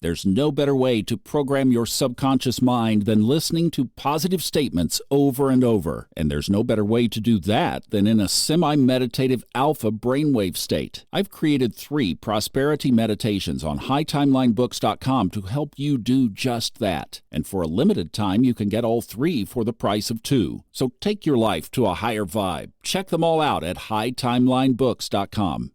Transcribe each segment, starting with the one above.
There's no better way to program your subconscious mind than listening to positive statements over and over. And there's no better way to do that than in a semi-meditative alpha brainwave state. I've created 3 prosperity meditations on hightimelinebooks.com to help you do just that. And for a limited time, you can get all 3 for the price of 2. So take your life to a higher vibe. Check them all out at hightimelinebooks.com.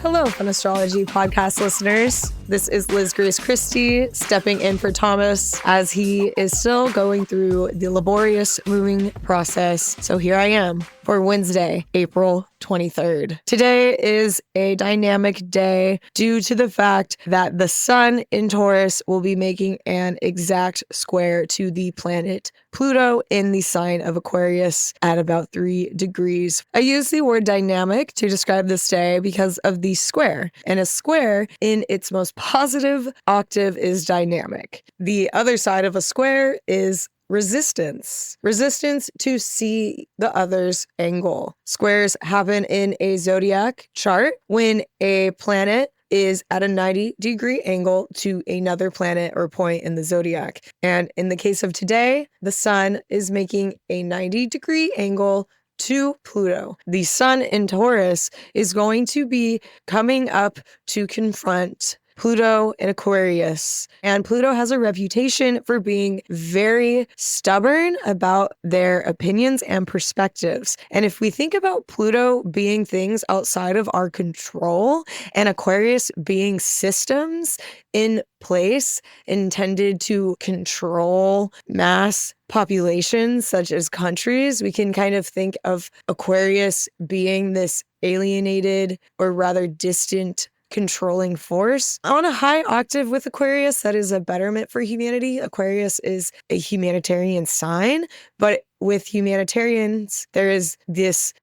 Hello, Fun Astrology podcast listeners. This is Liz Grace Christie stepping in for Thomas as he is still going through the laborious moving process. So here I am for Wednesday, April 23rd. Today is a dynamic day due to the fact that the sun in Taurus will be making an exact square to the planet Pluto in the sign of Aquarius at about 3 degrees. I use the word dynamic to describe this day because of the square, and a square in its most positive octave is dynamic. The other side of a square is resistance. Resistance to see the other's angle. Squares happen in a zodiac chart when a planet is at a 90-degree angle to another planet or point in the zodiac. And in the case of today, the sun is making a 90-degree angle to Pluto. The sun in Taurus is going to be coming up to confront Pluto in Aquarius. And Pluto has a reputation for being very stubborn about their opinions and perspectives. And if we think about Pluto being things outside of our control and Aquarius being systems in place intended to control mass populations such as countries, we can kind of think of Aquarius being this alienated or rather distant controlling force. On a high octave with Aquarius, that is a betterment for humanity. Aquarius is a humanitarian sign, but with humanitarians, there is this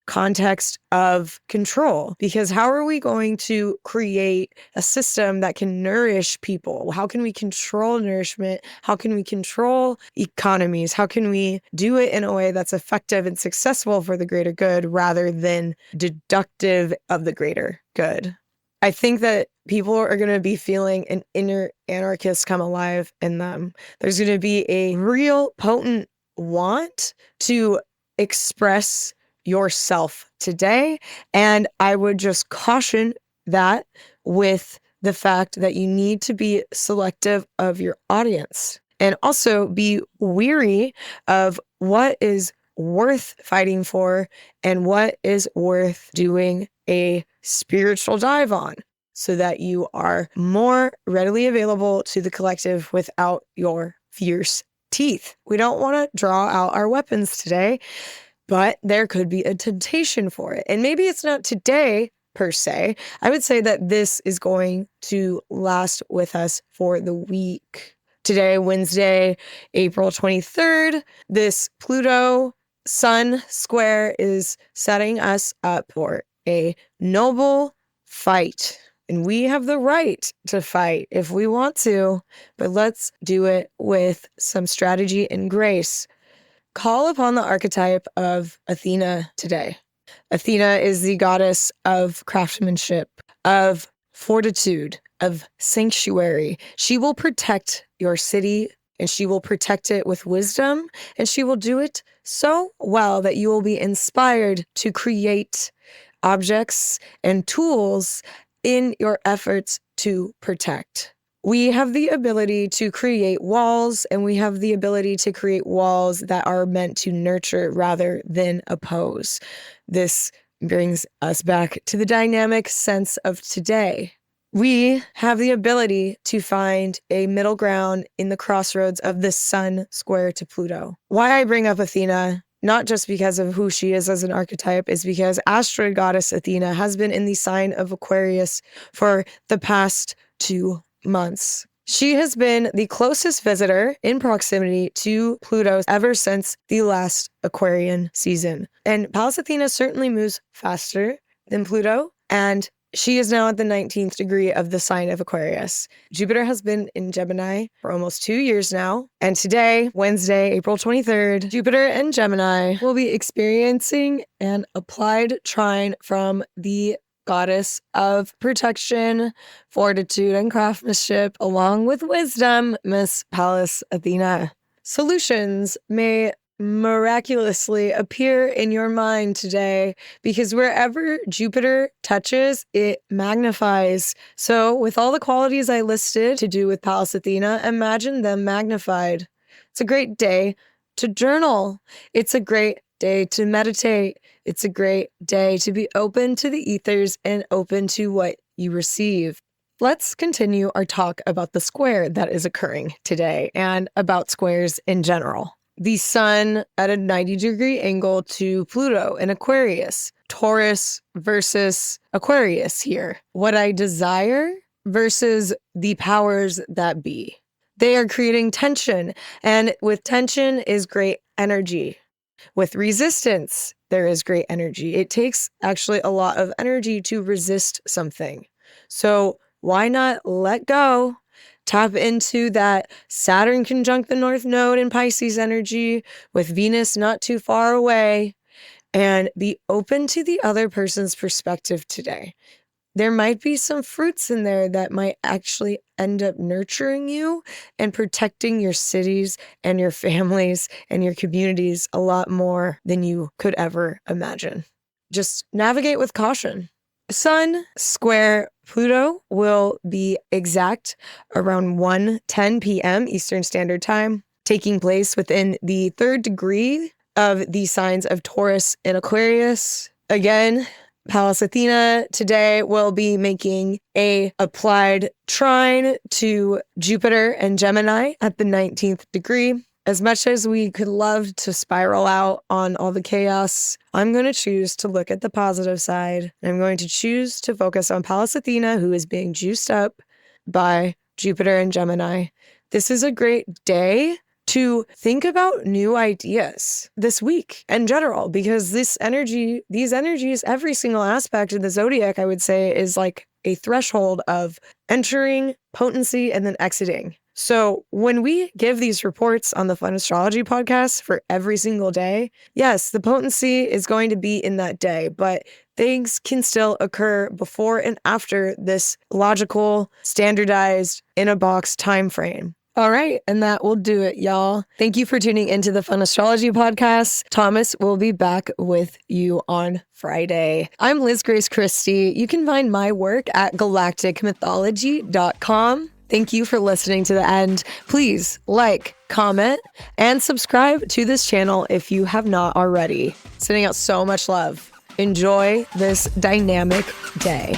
context of control, because how are we going to create a system that can nourish people? How can we control nourishment? How can we control economies? How can we do it in a way that's effective and successful for the greater good rather than deductive of the greater good? I think that people are going to be feeling an inner anarchist come alive in them. There's going to be a real potent want to express yourself today. And I would just caution that with the fact that you need to be selective of your audience and also be weary of what is worth fighting for and what is worth doing a spiritual dive on, so that you are more readily available to the collective without your fierce teeth. We don't want to draw out our weapons today, but there could be a temptation for it. And maybe it's not today per se. I would say that this is going to last with us for the week. Today, Wednesday, April 23rd, this Pluto Sun square is setting us up for a noble fight. And we have the right to fight if we want to, but let's do it with some strategy and grace. Call upon the archetype of Athena today. Athena is the goddess of craftsmanship, of fortitude, of sanctuary. She will protect your city, and she will protect it with wisdom, and she will do it so well that you will be inspired to create objects and tools in your efforts to protect. We have the ability to create walls, and we have the ability to create walls that are meant to nurture rather than oppose. This brings us back to the dynamic sense of today. We have the ability to find a middle ground in the crossroads of the sun square to Pluto. Why I bring up Athena, not just because of who she is as an archetype, is because asteroid goddess Athena has been in the sign of Aquarius for the past 2 months. She has been the closest visitor in proximity to Pluto ever since the last Aquarian season. And Pallas Athena certainly moves faster than Pluto, and she is now at the 19th degree of the sign of Aquarius. Jupiter has been in Gemini for almost 2 years now. And today, Wednesday, April 23rd, Jupiter and Gemini will be experiencing an applied trine from the goddess of protection, fortitude, and craftsmanship, along with wisdom, Miss Pallas Athena. Solutions may miraculously appear in your mind today because wherever Jupiter touches, it magnifies. So with all the qualities I listed to do with Pallas Athena, imagine them magnified. It's a great day to journal. It's a great day to meditate. It's a great day to be open to the ethers and open to what you receive. Let's continue our talk about the square that is occurring today and about squares in general. The sun at a 90-degree angle to Pluto in Aquarius. Taurus versus Aquarius here. What I desire versus the powers that be. They are creating tension, and with tension is great energy. With resistance, there is great energy. It takes actually a lot of energy to resist something. So why not let go? Tap into that Saturn conjunct the North Node in Pisces energy with Venus not too far away and be open to the other person's perspective today. There might be some fruits in there that might actually end up nurturing you and protecting your cities and your families and your communities a lot more than you could ever imagine. Just navigate with caution. Sun square Pluto will be exact around 1:10 p.m. Eastern Standard Time, taking place within the 3rd degree of the signs of Taurus and Aquarius. Again, Pallas Athena today will be making a applied trine to Jupiter and Gemini at the 19th degree. As much as we could love to spiral out on all the chaos, I'm going to choose to look at the positive side. I'm going to choose to focus on Pallas Athena, who is being juiced up by Jupiter and Gemini. This is a great day to think about new ideas this week in general, because these energies, every single aspect of the zodiac, I would say, is like a threshold of entering potency and then exiting. So when we give these reports on the Fun Astrology podcast for every single day, yes, the potency is going to be in that day, but things can still occur before and after this logical, standardized, in a box time frame. All right, and that will do it, y'all. Thank you for tuning into the Fun Astrology podcast. Thomas will be back with you on Friday. I'm Liz Grace Christie. You can find my work at galacticmythology.com. Thank you for listening to the end. Please like, comment, and subscribe to this channel if you have not already. Sending out so much love. Enjoy this dynamic day.